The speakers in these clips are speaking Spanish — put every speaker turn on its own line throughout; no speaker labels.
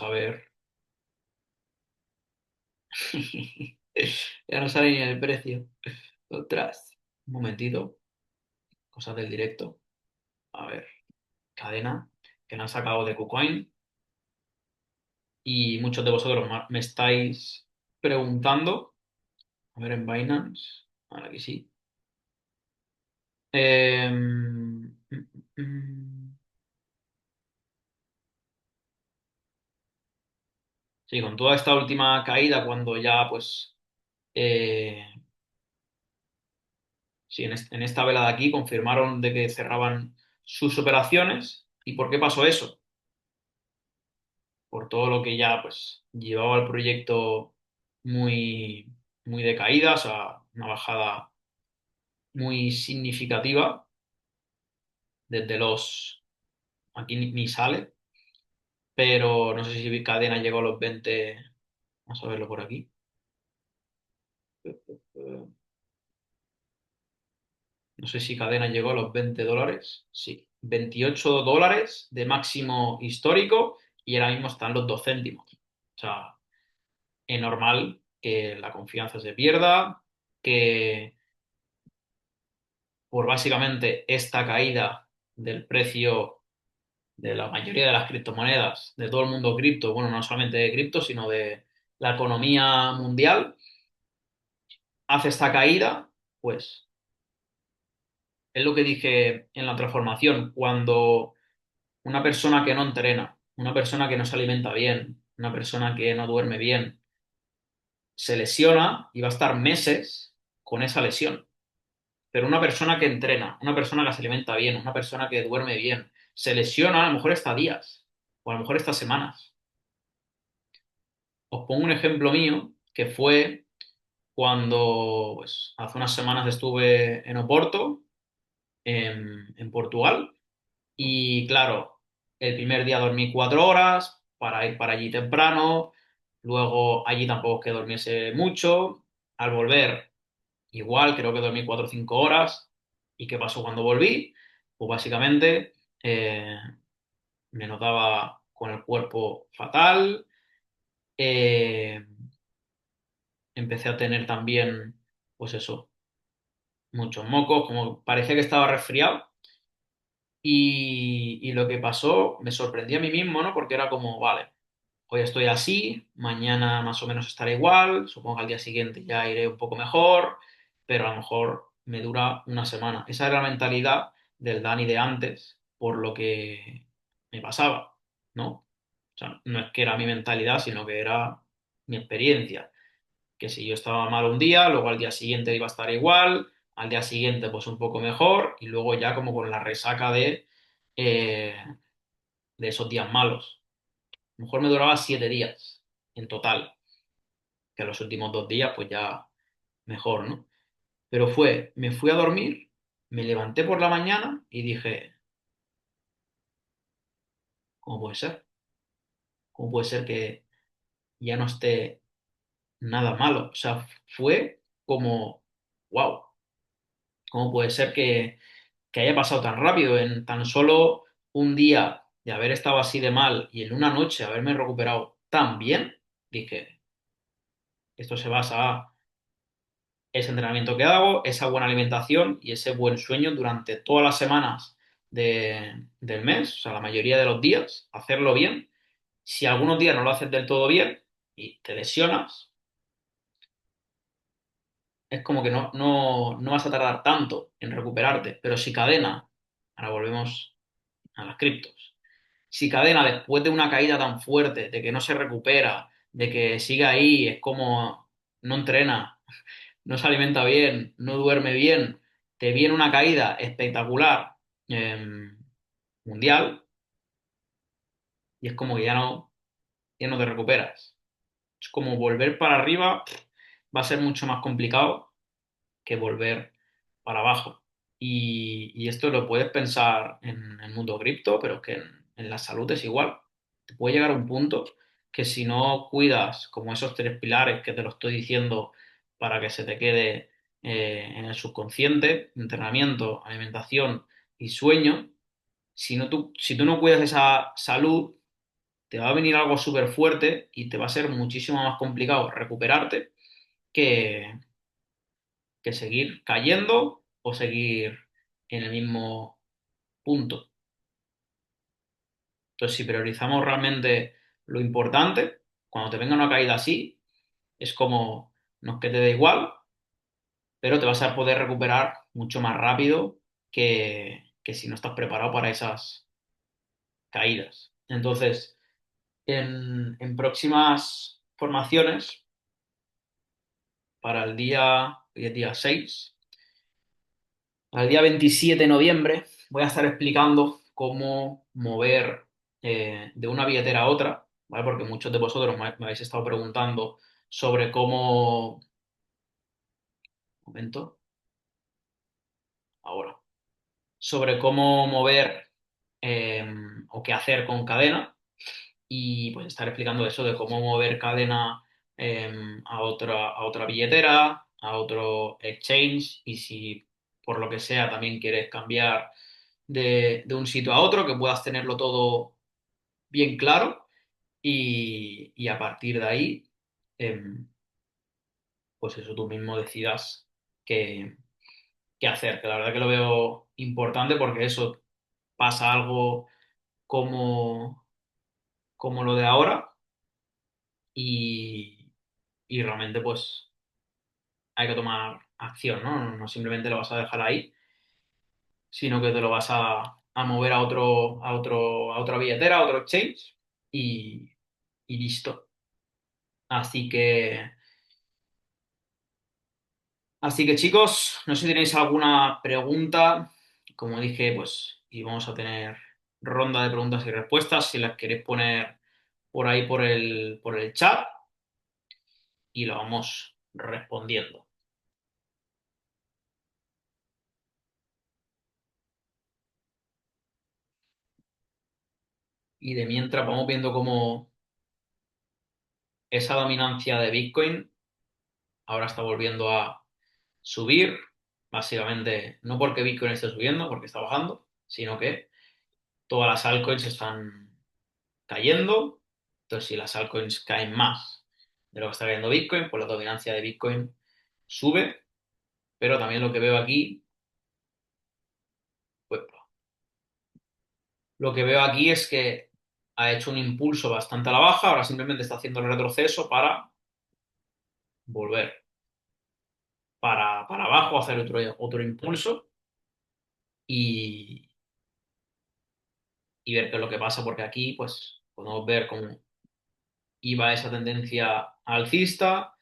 a ver. Ya no sale ni el precio. Otras. Un momentito. Cosas del directo. A ver. Cadena. Que me han sacado de KuCoin. Y muchos de vosotros me estáis preguntando. A ver, en Binance. Ahora aquí sí. Mm. Sí, con toda esta última caída, cuando ya, pues, eh, sí, en esta vela de aquí confirmaron de que cerraban sus operaciones. ¿Y por qué pasó eso? Por todo lo que ya, pues, llevaba el proyecto muy, muy decaída, o sea, una bajada muy significativa desde los, aquí ni sale, pero no sé si cadena llegó a los 20. Vamos a verlo por aquí. No sé si cadena llegó a los $20. Sí, $28 de máximo histórico y ahora mismo están los 2 céntimos. O sea, es normal que la confianza se pierda, que por básicamente esta caída del precio de la mayoría de las criptomonedas, de todo el mundo cripto, bueno, no solamente de cripto, sino de la economía mundial, hace esta caída, pues es lo que dije en la transformación, cuando una persona que no entrena, una persona que no se alimenta bien, una persona que no duerme bien, se lesiona y va a estar meses con esa lesión. Pero una persona que entrena, una persona que se alimenta bien, una persona que duerme bien, se lesiona, a lo mejor está días o a lo mejor está semanas. Os pongo un ejemplo mío que fue cuando pues, hace unas semanas estuve en Oporto, en Portugal, y claro, el primer día dormí 4 horas para ir para allí temprano, luego allí tampoco es que durmiese mucho, al volver igual, creo que dormí 4 o 5 horas. ¿Y qué pasó cuando volví? Pues básicamente me notaba con el cuerpo fatal, eh, empecé a tener también, pues eso, muchos mocos, como parecía que estaba resfriado. Y lo que pasó me sorprendí a mí mismo, ¿no? Porque era como, vale, hoy estoy así, mañana más o menos estaré igual, supongo que al día siguiente ya iré un poco mejor, pero a lo mejor me dura una semana. Esa era la mentalidad del Dani de antes, por lo que me pasaba, ¿no? O sea, no es que era mi mentalidad, sino que era mi experiencia. Que si yo estaba mal un día, luego al día siguiente iba a estar igual, al día siguiente pues un poco mejor, y luego ya como con la resaca eh, de esos días malos. A lo mejor me duraba 7 días en total, que los últimos 2 días pues ya mejor, ¿no? Pero me fui a dormir, me levanté por la mañana y dije, ¿cómo puede ser? ¿Cómo puede ser que ya no esté nada malo? O sea, fue como, wow, ¿cómo puede ser que haya pasado tan rápido en tan solo un día de haber estado así de mal y en una noche haberme recuperado tan bien? Dije, esto se basa a ese entrenamiento que hago, esa buena alimentación y ese buen sueño durante todas las semanas del mes, o sea, la mayoría de los días, hacerlo bien. Si algunos días no lo haces del todo bien y te lesionas, es como que no vas a tardar tanto en recuperarte. Pero si cadena, ahora volvemos a las criptos. Si cadena, después de una caída tan fuerte, de que no se recupera, de que sigue ahí, es como no entrena, no se alimenta bien, no duerme bien, te viene una caída espectacular mundial y es como que ya no te recuperas. Es como volver para arriba va a ser mucho más complicado que volver para abajo. Y esto lo puedes pensar en el mundo cripto, pero que en la salud es igual. Te puede llegar un punto que si no cuidas como esos 3 pilares que te lo estoy diciendo para que se te quede en el subconsciente, entrenamiento, alimentación y sueño, si tú no cuidas esa salud, te va a venir algo súper fuerte y te va a ser muchísimo más complicado recuperarte que, que seguir cayendo o seguir en el mismo punto. Entonces, si priorizamos realmente lo importante, cuando te venga una caída así, es como, no es que te dé igual, pero te vas a poder recuperar mucho más rápido que si no estás preparado para esas caídas. Entonces, en próximas formaciones, para hoy es día 6, para el día 27 de noviembre, voy a estar explicando cómo mover de una billetera a otra, ¿vale? Porque muchos de vosotros me habéis estado preguntando sobre cómo... Un momento, ahora. Sobre cómo mover eh, o qué hacer con cadena y pues estar explicando eso de cómo mover cadena eh, a otra billetera, a otro exchange y si por lo que sea también quieres cambiar de un sitio a otro, que puedas tenerlo todo bien claro y a partir de ahí, eh, pues eso tú mismo decidas qué, qué hacer, que la verdad que lo veo importante porque eso pasa algo como, como lo de ahora y, y realmente pues hay que tomar acción, ¿no? No simplemente lo vas a dejar ahí, sino que te lo vas a mover a otra billetera, a otro exchange y, y listo. Así que, así que chicos, no sé si tenéis alguna pregunta. Como dije, pues íbamos a tener ronda de preguntas y respuestas. Si las queréis poner por ahí por el chat y lo vamos respondiendo. Y de mientras vamos viendo cómo esa dominancia de Bitcoin ahora está volviendo a subir, básicamente no porque Bitcoin esté subiendo, porque está bajando, sino que todas las altcoins están cayendo. Entonces, si las altcoins caen más de lo que está cayendo Bitcoin, pues la dominancia de Bitcoin sube. Pero también lo que veo aquí, pues lo que veo aquí es que ha hecho un impulso bastante a la baja, ahora simplemente está haciendo el retroceso para volver para abajo, hacer otro impulso y, y ver qué es lo que pasa, porque aquí pues podemos ver cómo iba esa tendencia alcista,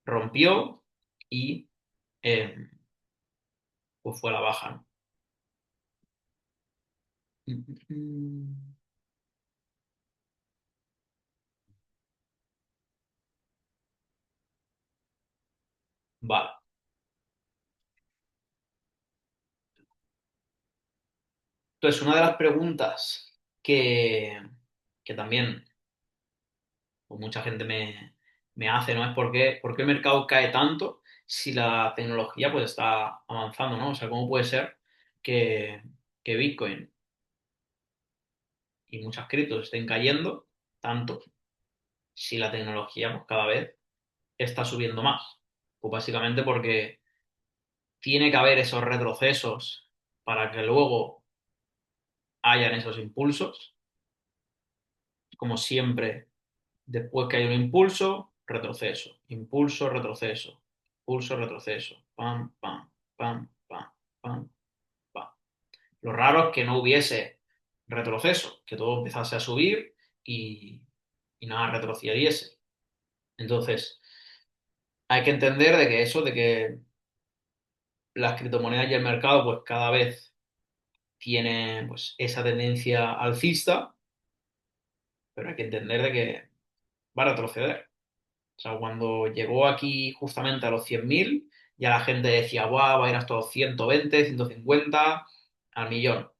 rompió y eh, pues fue a la baja, ¿no? Vale. Entonces, una de las preguntas que también pues, mucha gente me hace, ¿no? Es por qué el mercado cae tanto si la tecnología pues está avanzando, ¿no? O sea, ¿cómo puede ser que, que Bitcoin y muchas criptos estén cayendo tanto si la tecnología pues, cada vez está subiendo más? Pues básicamente porque tiene que haber esos retrocesos para que luego hayan esos impulsos. Como siempre, después que hay un impulso, retroceso, impulso, retroceso, impulso, retroceso, pam, pam, pam, pam, pam, pam. Lo raro es que no hubiese retroceso, que todo empezase a subir y nada retrocediese. Entonces, hay que entender de que eso, de que las criptomonedas y el mercado, pues cada vez tiene pues, esa tendencia alcista, pero hay que entender de que va a retroceder. O sea, cuando llegó aquí justamente a los 100.000 ya la gente decía, guau, va a ir hasta los 120, 150, al millón.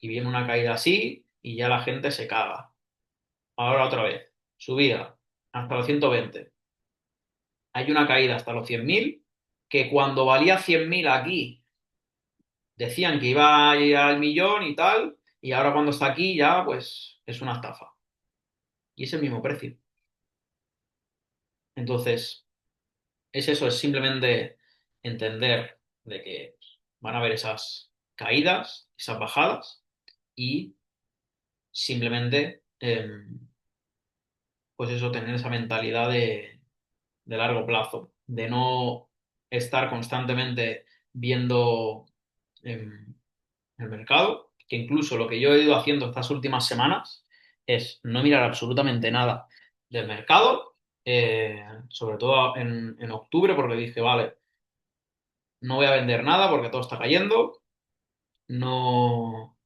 Y viene una caída así y ya la gente se caga. Ahora otra vez, subida hasta los 120. Hay una caída hasta los 100.000 que cuando valía 100.000 aquí decían que iba a ir al millón y tal, y ahora cuando está aquí ya pues es una estafa. Y es el mismo precio. Entonces, es eso, es simplemente entender de que van a haber esas caídas, esas bajadas y simplemente, pues eso, tener esa mentalidad de largo plazo, de no estar constantemente viendo el mercado, que incluso lo que yo he ido haciendo estas últimas semanas es no mirar absolutamente nada del mercado, sobre todo en octubre, porque dije, vale, no voy a vender nada porque todo está cayendo, no,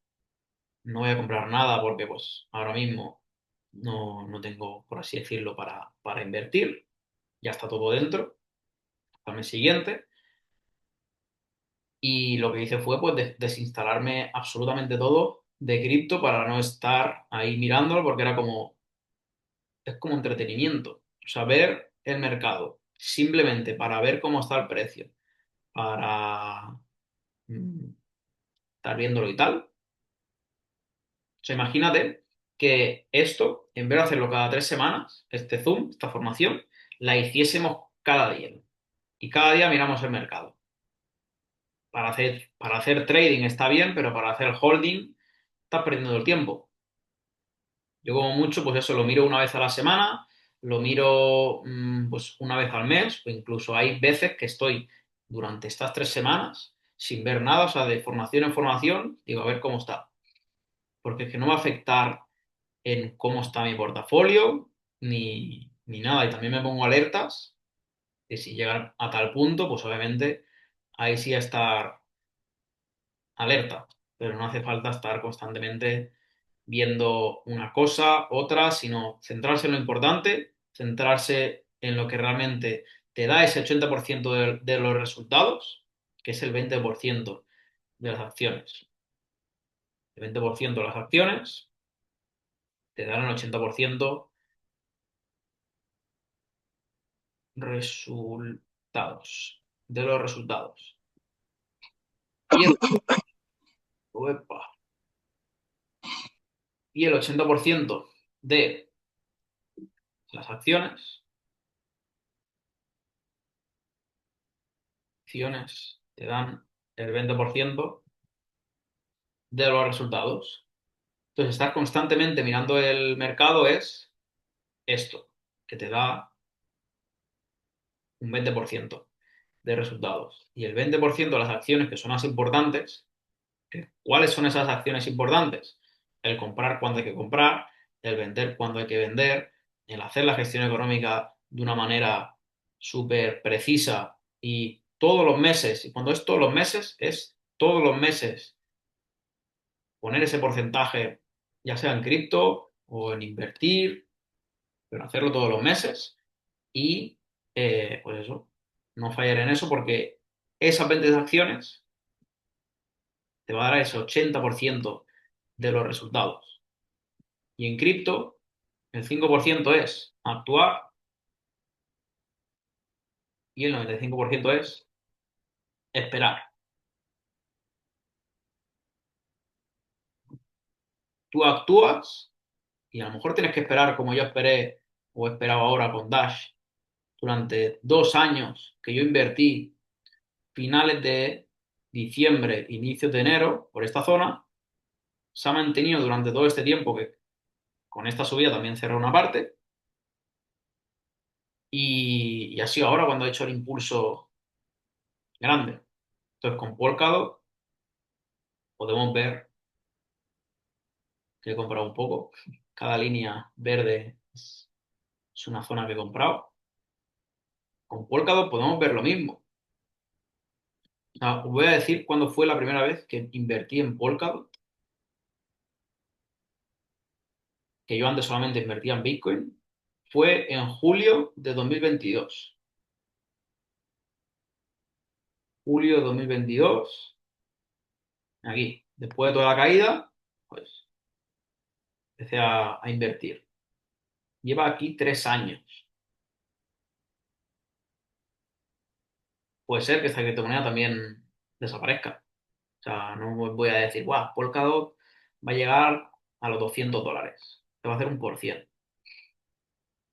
no voy a comprar nada porque pues ahora mismo no tengo, por así decirlo, para invertir, ya está todo dentro, al mes siguiente. Y lo que hice fue pues desinstalarme absolutamente todo de cripto para no estar ahí mirándolo porque era como, es como entretenimiento. O sea, ver el mercado simplemente para ver cómo está el precio, para mm, estar viéndolo y tal. O sea, imagínate que esto, en vez de hacerlo cada 3 semanas, este Zoom, esta formación, la hiciésemos cada día. Y cada día miramos el mercado. Para hacer trading está bien, pero para hacer holding estás perdiendo el tiempo. Yo como mucho, pues eso, lo miro una vez a la semana, lo miro pues una vez al mes, o incluso hay veces que estoy durante estas 3 semanas sin ver nada, o sea, de formación en formación, digo, a ver cómo está. Porque es que no va a afectar en cómo está mi portafolio, ni nada. Y también me pongo alertas de si llegan a tal punto, pues obviamente ahí sí a estar alerta, pero no hace falta estar constantemente viendo una cosa, otra, sino centrarse en lo importante, centrarse en lo que realmente te da ese 80% de los resultados, que es el 20% de las acciones. El 20% de las acciones te dan el 80% resultados, de los resultados. Y el, uepa, y el 80% de las acciones te dan el 20% de los resultados. Entonces, estar constantemente mirando el mercado es esto, que te da un 20% de resultados. Y el 20% de las acciones que son las importantes, ¿cuáles son esas acciones importantes? El comprar cuando hay que comprar, el vender cuando hay que vender, el hacer la gestión económica de una manera súper precisa y todos los meses, y cuando es todos los meses, es todos los meses poner ese porcentaje, ya sea en cripto o en invertir, pero hacerlo todos los meses y, pues eso, no fallar en eso porque esas 20 acciones te va a dar ese 80% de los resultados. Y en cripto, el 5% es actuar y el 95% es esperar. Tú actúas y a lo mejor tienes que esperar como yo esperé o he esperado ahora con Dash durante 2 años que yo invertí finales de diciembre, inicios de enero, por esta zona, se ha mantenido durante todo este tiempo que con esta subida también cerró una parte y ha sido ahora cuando ha hecho el impulso grande. Entonces con Polkadot podemos ver que he comprado un poco. Cada línea verde es una zona que he comprado. Con Polkadot podemos ver lo mismo. O sea, os voy a decir cuándo fue la primera vez que invertí en Polkadot, que yo antes solamente invertía en Bitcoin. Fue en julio de 2022. Julio de 2022, aquí, después de toda la caída, pues empecé a invertir. Lleva aquí 3 años. Puede ser que esta criptomoneda también desaparezca. O sea, no voy a decir, guau, Polkadot va a llegar a los $200. Te va a hacer un por cien.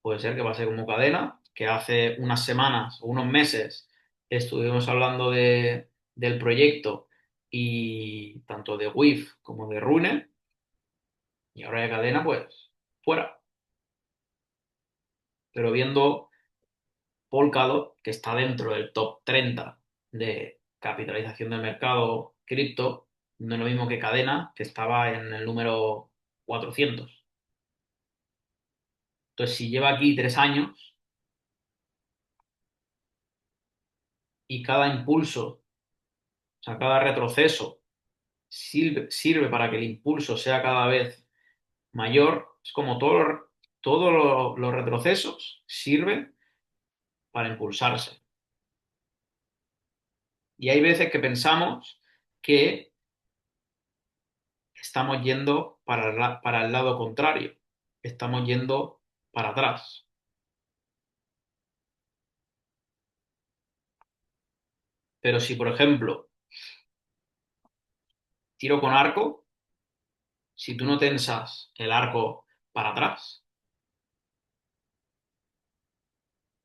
Puede ser que pase como cadena, que hace unas semanas o unos meses estuvimos hablando del proyecto y tanto de WIF como de Rune, y ahora de cadena, pues fuera. Pero viendo Polkadot, que está dentro del top 30 de capitalización del mercado cripto, no es lo mismo que cadena, que estaba en el número 400. Entonces, si lleva aquí 3 años y cada impulso, o sea, cada retroceso sirve para que el impulso sea cada vez mayor, es como todos los retrocesos sirven para impulsarse. Y hay veces que pensamos que estamos yendo para el lado contrario, estamos yendo para atrás. Pero si, por ejemplo, tiro con arco, si tú no tensas el arco para atrás,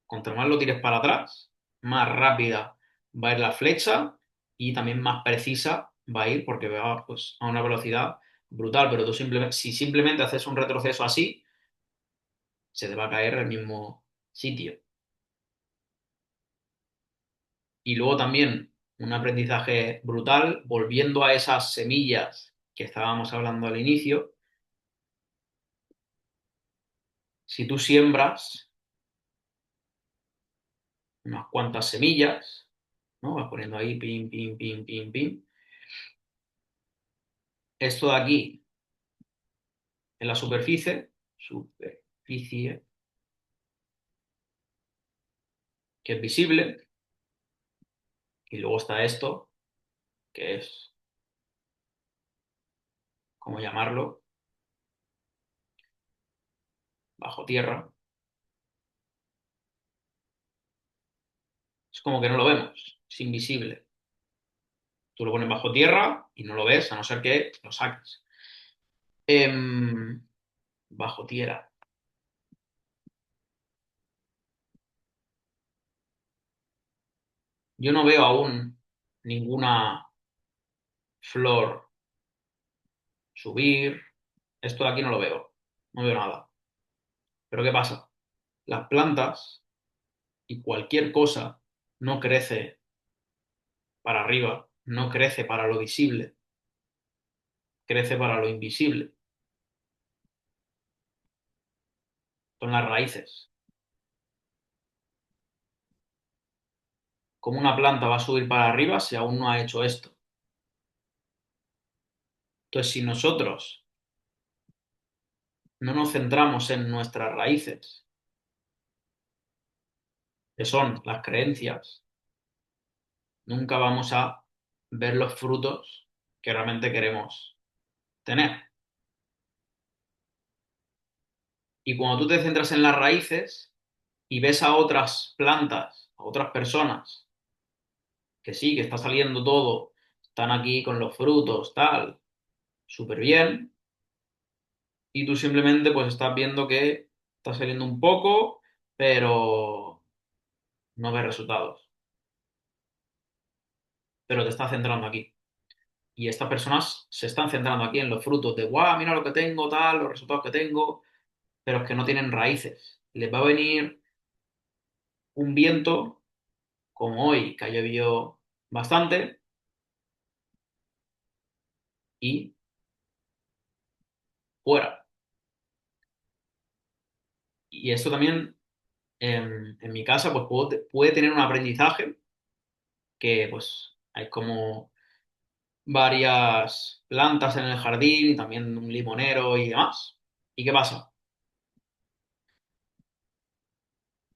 contra más lo tires para atrás, más rápida va a ir la flecha y también más precisa va a ir porque va pues, a una velocidad brutal. Pero tú simplemente, si simplemente haces un retroceso así, se te va a caer el mismo sitio. Y luego también un aprendizaje brutal, volviendo a esas semillas que estábamos hablando al inicio, si tú siembras unas cuantas semillas, ¿no? Vas poniendo ahí, pim, pim, pim, pim, pim. Esto de aquí, en la superficie, que es visible, y luego está esto, que es, ¿cómo llamarlo? Bajo tierra. Es como que no lo vemos, es invisible. Tú lo pones bajo tierra y no lo ves, a no ser que lo saques. Em, bajo tierra. Yo no veo aún ninguna flor subir. Esto de aquí no lo veo. No veo nada. Pero ¿qué pasa? Las plantas y cualquier cosa no crece para arriba, no crece para lo visible, crece para lo invisible. Son las raíces. ¿Cómo una planta va a subir para arriba si aún no ha hecho esto? Entonces, si nosotros no nos centramos en nuestras raíces, que son las creencias, nunca vamos a ver los frutos que realmente queremos tener. Y cuando tú te centras en las raíces y ves a otras plantas, a otras personas, que sí, que está saliendo todo, están aquí con los frutos, tal, súper bien, y tú simplemente pues estás viendo que está saliendo un poco, pero no ves resultados, pero te estás centrando aquí. Y estas personas se están centrando aquí en los frutos de, guau, mira lo que tengo, tal, los resultados que tengo, pero es que no tienen raíces. Les va a venir un viento, como hoy, que ha llovido bastante, y fuera. Y esto también, en mi casa, pues puede tener un aprendizaje que, pues, hay como varias plantas en el jardín y también un limonero y demás. ¿Y qué pasa?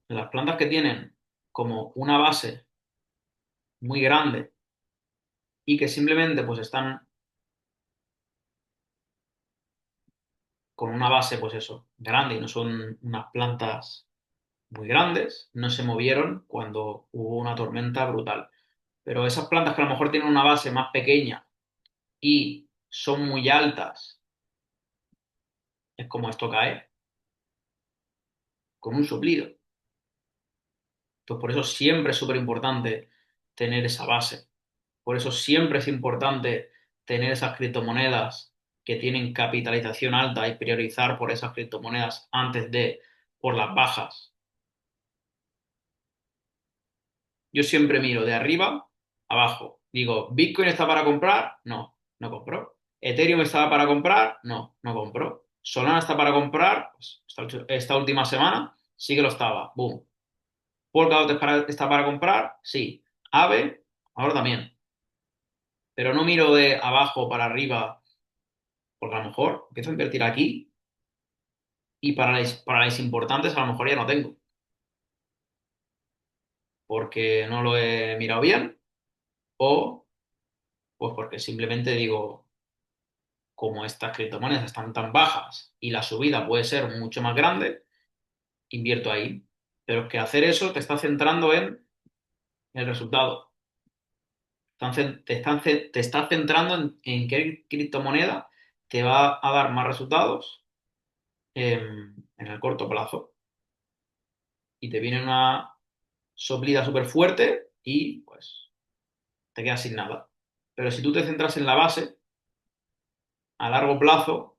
Las plantas que tienen como una base muy grande y que simplemente pues están con una base pues eso, grande y no son unas plantas muy grandes, no se movieron cuando hubo una tormenta brutal. Pero esas plantas que a lo mejor tienen una base más pequeña y son muy altas es como esto cae con un soplido. Pues por eso siempre es súper importante tener esa base. Por eso siempre es importante tener esas criptomonedas que tienen capitalización alta y priorizar por esas criptomonedas antes de por las bajas. Yo siempre miro de arriba a abajo. Digo, ¿Bitcoin está para comprar? No, no compro. ¿Ethereum está para comprar? No, no compro. ¿Solana está para comprar? Pues esta última semana sí que lo estaba. Boom. ¿Polkadot está para comprar? Sí. Aave, ahora también. Pero no miro de abajo para arriba, porque a lo mejor empiezo a invertir aquí y para las importantes a lo mejor ya no tengo, porque no lo he mirado bien o pues porque simplemente digo, como estas criptomonedas están tan bajas y la subida puede ser mucho más grande, invierto ahí. Pero es que hacer eso te está centrando en el resultado. Te está centrando en qué criptomoneda te va a dar más resultados en el corto plazo. Y te viene una soplida súper fuerte y pues te quedas sin nada. Pero si tú te centras en la base, a largo plazo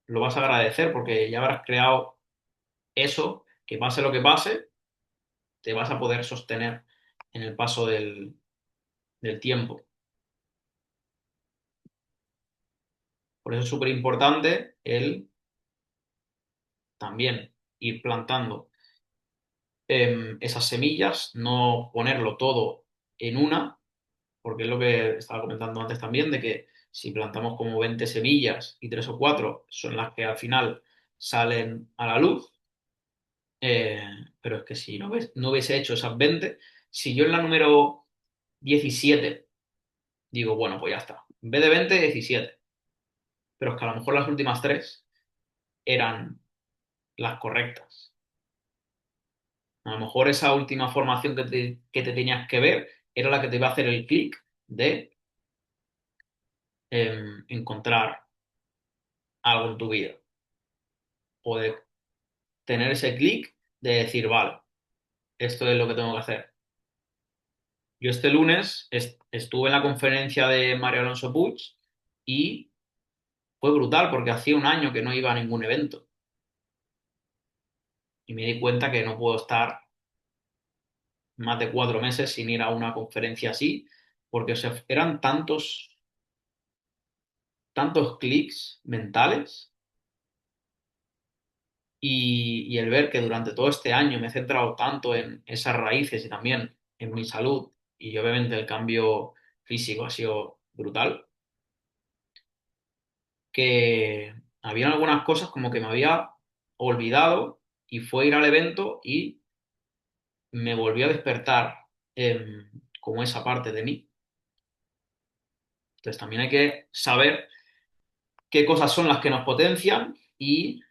lo vas a agradecer porque ya habrás creado eso, que pase lo que pase, te vas a poder sostener en el paso del tiempo. Por eso es súper importante el también ir plantando esas semillas, no ponerlo todo en una, porque es lo que estaba comentando antes también, de que si plantamos como 20 semillas y 3 o 4 son las que al final salen a la luz, eh, pero es que si no hubiese hecho esas 20, si yo en la número 17 digo, bueno, pues ya está, en vez de 20, 17, pero es que a lo mejor las últimas 3 eran las correctas. A lo mejor esa última formación que te tenías que ver era la que te iba a hacer el clic de encontrar algo en tu vida o de tener ese clic de decir, vale, esto es lo que tengo que hacer. Yo este lunes estuve en la conferencia de Mario Alonso Puig y fue brutal porque hacía un año que no iba a ningún evento y me di cuenta que no puedo estar más de 4 meses sin ir a una conferencia así porque o sea, eran tantos clics mentales y el ver que durante todo este año me he centrado tanto en esas raíces y también en mi salud y obviamente el cambio físico ha sido brutal, que habían algunas cosas como que me había olvidado y fue ir al evento y me volvió a despertar como esa parte de mí. Entonces también hay que saber qué cosas son las que nos potencian y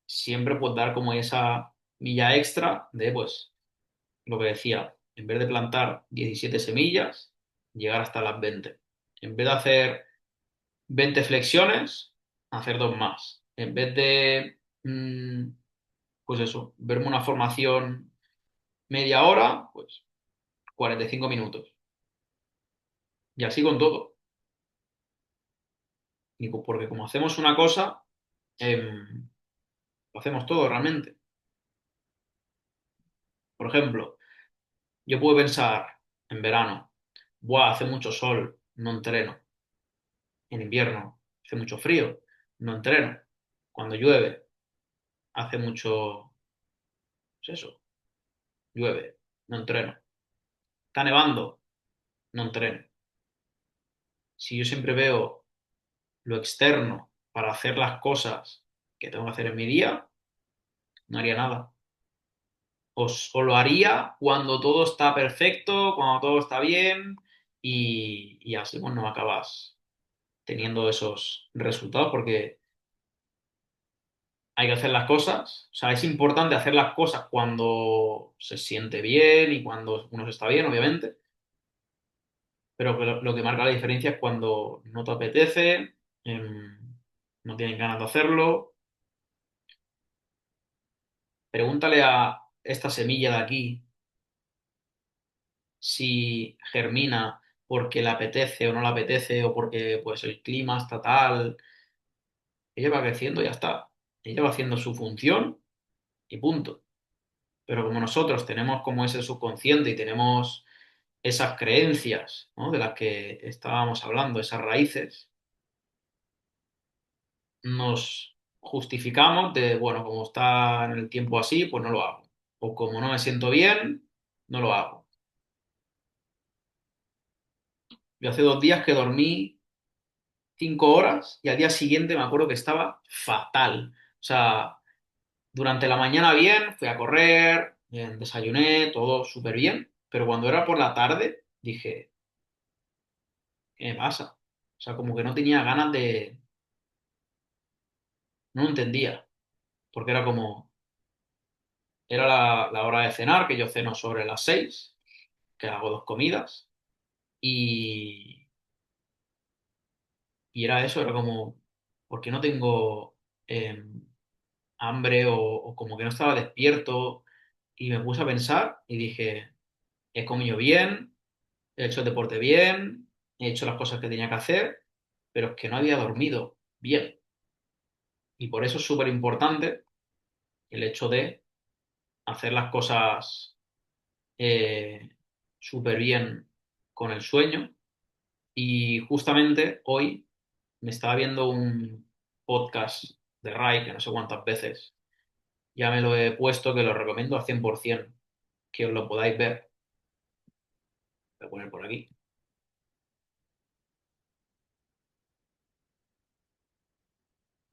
siempre pues dar como esa milla extra de pues lo que decía, en vez de plantar 17 semillas, llegar hasta las 20. En vez de hacer 20 flexiones, hacer dos más. En vez de, pues eso, verme una formación media hora, pues 45 minutos. Y así con todo. Porque como hacemos una cosa, lo hacemos todo realmente. Por ejemplo, yo puedo pensar en verano, buah, hace mucho sol, no entreno. En invierno hace mucho frío, no entreno. Cuando llueve, hace mucho, pues eso, llueve, no entreno. Está nevando, no entreno. Si yo siempre veo lo externo para hacer las cosas que tengo que hacer en mi día, no haría nada. O lo haría cuando todo está perfecto, cuando todo está bien y así pues no acabas teniendo esos resultados porque hay que hacer las cosas. O sea, es importante hacer las cosas cuando se siente bien y cuando uno está bien, obviamente. Pero que lo que marca la diferencia es cuando no te apetece, no tienes ganas de hacerlo. Pregúntale a esta semilla de aquí si germina porque le apetece o no le apetece o porque pues el clima está tal. Ella va creciendo y ya está. Ella va haciendo su función y punto. Pero como nosotros tenemos como ese subconsciente y tenemos esas creencias, ¿no? De las que estábamos hablando, esas raíces, nos justificamos de, bueno, como está en el tiempo así, pues no lo hago. O como no me siento bien, no lo hago. Yo hace 2 días que dormí 5 horas y al día siguiente me acuerdo que estaba fatal. O sea, durante la mañana bien, fui a correr, bien, desayuné, todo súper bien, pero cuando era por la tarde dije, ¿qué me pasa? O sea, como que no tenía ganas de... No lo entendía, porque era como... Era la hora de cenar, que yo ceno sobre las 6, que hago 2 comidas, y, y era eso, era como, ¿por qué no tengo hambre o como que no estaba despierto? Y me puse a pensar y dije, he comido bien, he hecho el deporte bien, he hecho las cosas que tenía que hacer, pero es que no había dormido bien. Y por eso es súper importante el hecho de hacer las cosas eh, súper bien con el sueño. Y justamente hoy me estaba viendo un podcast de Rai, que no sé cuántas veces ya me lo he puesto, que lo recomiendo al 100%, que os lo podáis ver. Voy a poner por aquí.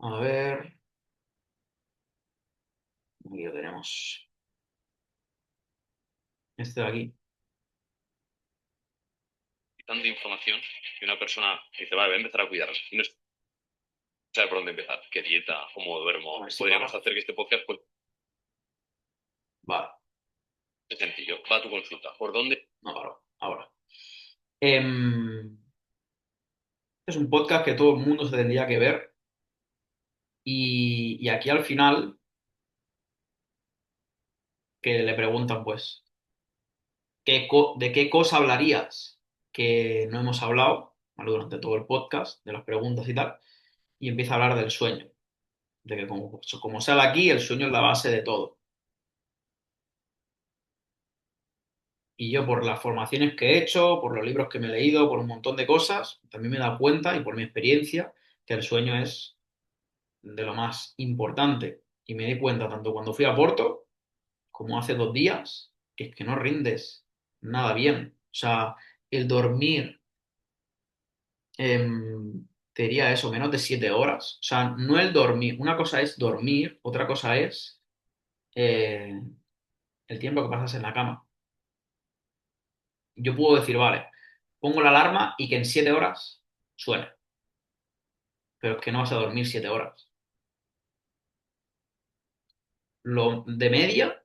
A ver, aquí lo tenemos. Este de aquí.
Tanta información que una persona dice, vale, voy a empezar a cuidar y no sabe por dónde empezar, qué dieta, cómo
A
duermo.
ver si
Podríamos
para.
hacer que este podcast pues
Vale,
es sencillo, va a tu consulta, ¿por dónde?
no paro. Ahora. Em, es un podcast que todo el mundo se tendría que ver. Y aquí al final, que le preguntan, pues, ¿de qué cosa hablarías que no hemos hablado, ¿vale? Durante todo el podcast, de las preguntas y tal? Y empieza a hablar del sueño, de que como sale aquí, el sueño es la base de todo. Y yo, por las formaciones que he hecho, por los libros que me he leído, por un montón de cosas, también me he dado cuenta, y por mi experiencia, que el sueño es de lo más importante. Y me di cuenta, tanto cuando fui a Porto, como hace 2 días, que es que no rindes nada bien. O sea, el dormir, te diría eso, menos de 7 horas. O sea, no el dormir. Una cosa es dormir, otra cosa es eh, el tiempo que pasas en la cama. Yo puedo decir, vale, pongo la alarma y que en 7 horas suene, pero es que no vas a dormir 7 horas. Lo de media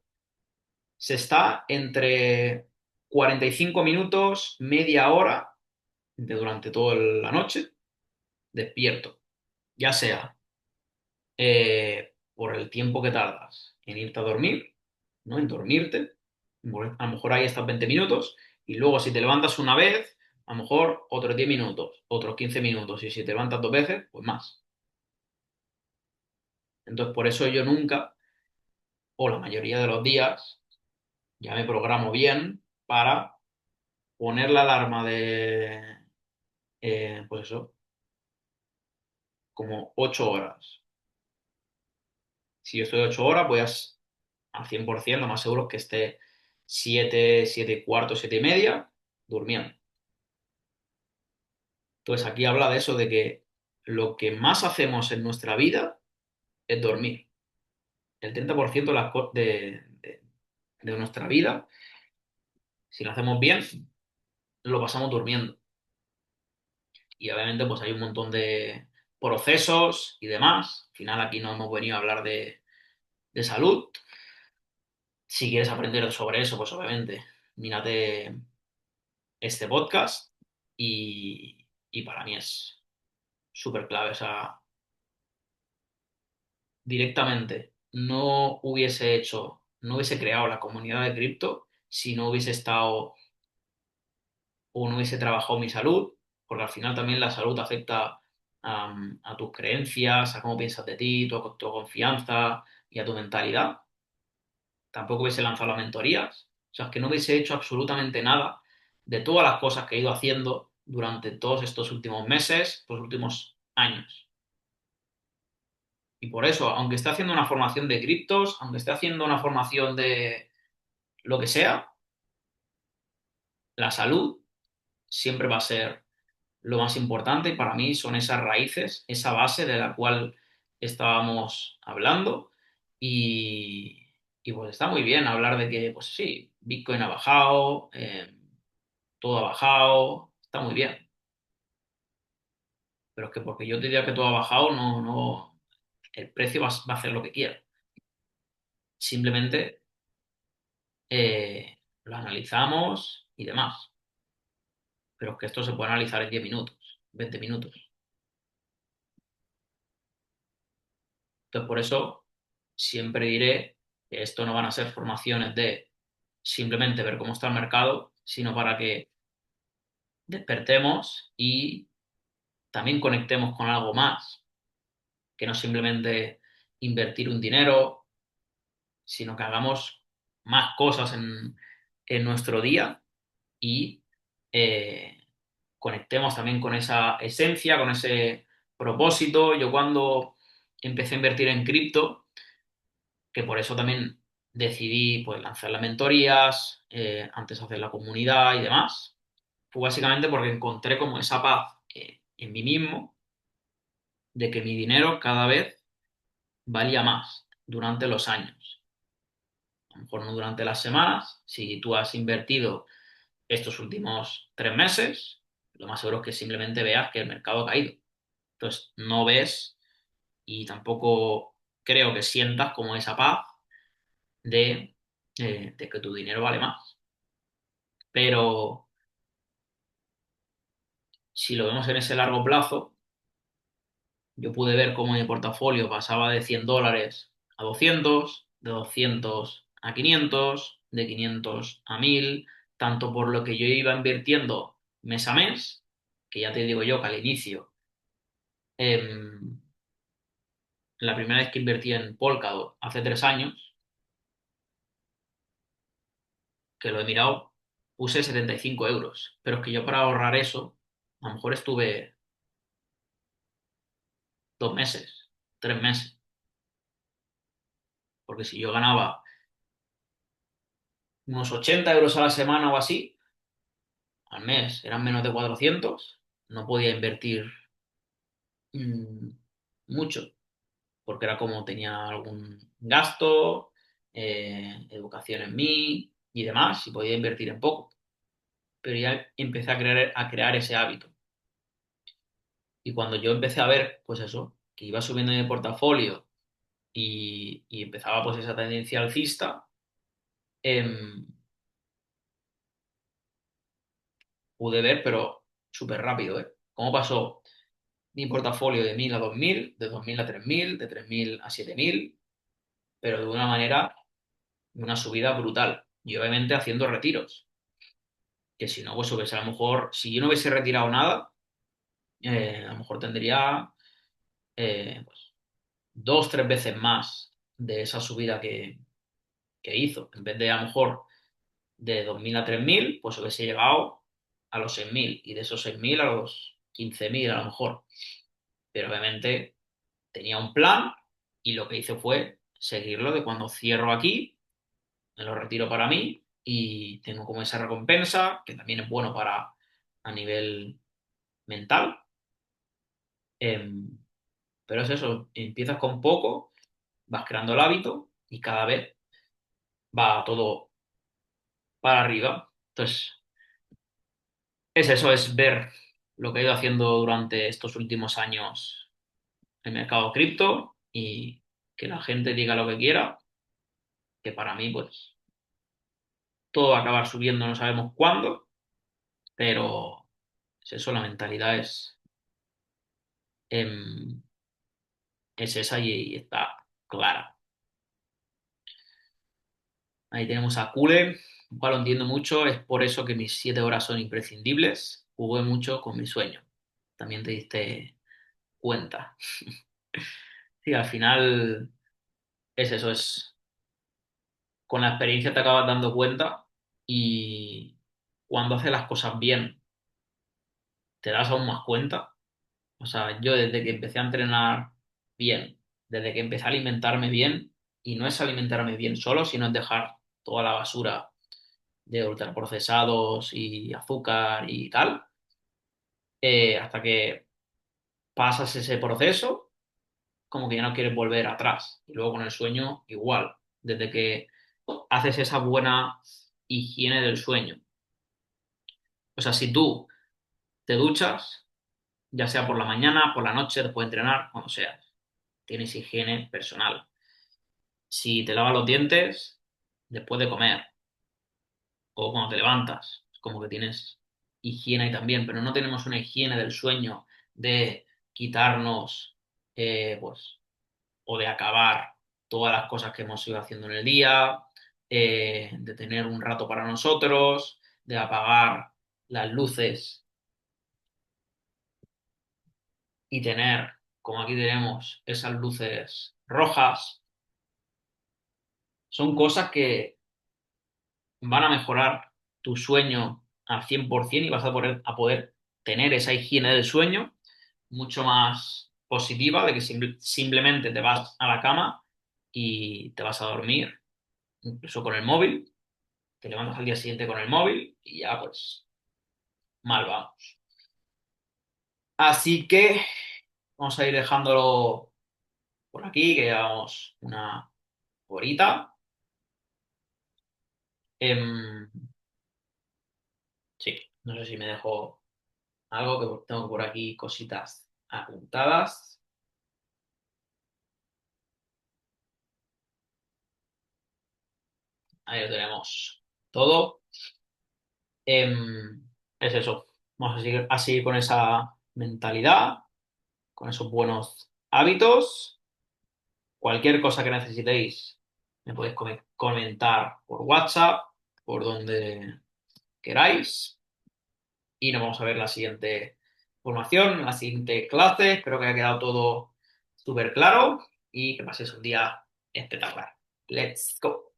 se está entre 45 minutos, media hora, durante toda la noche, despierto. Ya sea por el tiempo que tardas en irte a dormir, ¿no? En dormirte, a lo mejor ahí estás 20 minutos, y luego si te levantas una vez, a lo mejor otros 10 minutos, otros 15 minutos, y si te levantas 2 veces, pues más. Entonces, por eso yo nunca, o la mayoría de los días, ya me programo bien para poner la alarma de, pues eso, como 8 horas. Si yo estoy 8 horas, voy al 100%, lo más seguro es que esté 7, 7 y cuarto, 7 y media, durmiendo. Entonces aquí habla de eso, de que lo que más hacemos en nuestra vida es dormir. El 30% de nuestra vida, si lo hacemos bien, lo pasamos durmiendo. Y obviamente pues hay un montón de procesos y demás. Al final aquí no hemos venido a hablar de salud. Si quieres aprender sobre eso, pues obviamente mírate este podcast y para mí es súper clave. O sea, directamente. no hubiese creado la comunidad de cripto si no hubiese estado o no hubiese trabajado mi salud, porque al final también la salud afecta a tus creencias, a cómo piensas de ti, tu confianza y a tu mentalidad. Tampoco hubiese lanzado las mentorías. O sea, es que no hubiese hecho absolutamente nada de todas las cosas que he ido haciendo durante todos estos últimos meses, los últimos años. Y por eso, aunque esté haciendo una formación de criptos, aunque esté haciendo una formación de lo que sea, la salud siempre va a ser lo más importante y para mí son esas raíces, esa base de la cual estábamos hablando y, y pues está muy bien hablar de que, pues sí, Bitcoin ha bajado, todo ha bajado, está muy bien, pero es que porque yo te diga que todo ha bajado, el precio va a hacer lo que quiera. Simplemente lo analizamos y demás, pero es que esto se puede analizar en 10 minutos, 20 minutos. Entonces, por eso siempre diré que esto no van a ser formaciones de simplemente ver cómo está el mercado, sino para que despertemos y también conectemos con algo más, que no simplemente invertir un dinero, sino que hagamos más cosas en nuestro día y eh, conectemos también con esa esencia, con ese propósito. Yo cuando empecé a invertir en cripto, que por eso también decidí pues lanzar las mentorías, antes hacer la comunidad y demás, fue básicamente porque encontré como esa paz en mí mismo de que mi dinero cada vez valía más durante los años. A lo mejor no durante las semanas, si tú has invertido estos últimos 3 meses, lo más seguro es que simplemente veas que el mercado ha caído. Entonces, no ves y tampoco creo que sientas como esa paz de que tu dinero vale más. Pero si lo vemos en ese largo plazo, yo pude ver cómo mi portafolio pasaba de $100 a 200, de 200 a 500, de 500 a 1000, tanto por lo que yo iba invirtiendo mes a mes, que ya te digo yo que al inicio, em, la primera vez que invertí en Polkadot hace 3 años, que lo he mirado, puse 75 euros. Pero es que yo para ahorrar eso, a lo mejor estuve 2 meses, 3 meses. Porque si yo ganaba unos 80 euros a la semana o así, al mes eran menos de 400, no podía invertir mm, mucho, porque era como tenía algún gasto, educación en mí y demás, y podía invertir en poco. Pero ya empecé a crear ese hábito. Y cuando yo empecé a ver, pues eso, que iba subiendo mi portafolio y empezaba pues esa tendencia alcista, em, pude ver, pero súper rápido, ¿eh? Cómo pasó mi portafolio de 1000 a 2000, de 2000 a 3000, de 3000 a 7000, pero de una manera, de una subida brutal. Y obviamente haciendo retiros, que si no, pues hubiese a lo mejor, si yo no hubiese retirado nada, a lo mejor tendría pues, 2, 3 veces más de esa subida que hizo. En vez de a lo mejor de 2000 a 3000, pues hubiese llegado a los 6000 y de esos 6000 a los 15000 a lo mejor. Pero obviamente tenía un plan y lo que hice fue seguirlo de cuando cierro aquí, me lo retiro para mí y tengo como esa recompensa, que también es bueno para a nivel mental. Em, pero es eso, empiezas con poco, vas creando el hábito y cada vez va todo para arriba. Entonces, es eso, es ver lo que he ido haciendo durante estos últimos años en el mercado cripto y que la gente diga lo que quiera, que para mí, pues, todo va a acabar subiendo, no sabemos cuándo, pero es eso, la mentalidad em, es esa y está clara. Ahí tenemos a Kule, lo cual lo entiendo mucho, es por eso que mis 7 horas son imprescindibles. Jugué mucho con mi sueño. También te diste cuenta. Sí, al final es eso, es con la experiencia te acabas dando cuenta y cuando haces las cosas bien te das aún más cuenta. O sea, yo desde que empecé a entrenar bien, desde que empecé a alimentarme bien, y no es alimentarme bien solo, sino es dejar toda la basura de ultraprocesados y azúcar y tal, hasta que pasas ese proceso, como que ya no quieres volver atrás. Y luego con el sueño, igual, desde que haces esa buena higiene del sueño. O sea, si tú te duchas, ya sea por la mañana, por la noche, después de entrenar, cuando sea, tienes higiene personal. Si te lavas los dientes después de comer o cuando te levantas, como que tienes higiene ahí también, pero no tenemos una higiene del sueño de quitarnos, pues, o de acabar todas las cosas que hemos ido haciendo en el día, de tener un rato para nosotros, de apagar las luces y tener, como aquí tenemos, esas luces rojas. Son cosas que van a mejorar tu sueño al 100% y vas a poder tener esa higiene del sueño mucho más positiva de que simplemente te vas a la cama y te vas a dormir, incluso con el móvil, te levantas al día siguiente con el móvil y ya pues mal vamos. Así que vamos a ir dejándolo por aquí, que llevamos una horita. Em, sí, no sé si me dejo algo que tengo por aquí, cositas apuntadas. Ahí lo tenemos todo. Es eso. Vamos a seguir con esa mentalidad, con esos buenos hábitos. Cualquier cosa que necesitéis, me podéis comentar por WhatsApp, por donde queráis. Y nos vamos a ver la siguiente formación, la siguiente clase. Espero que haya quedado todo súper claro y que paséis un día espectacular. Let's go.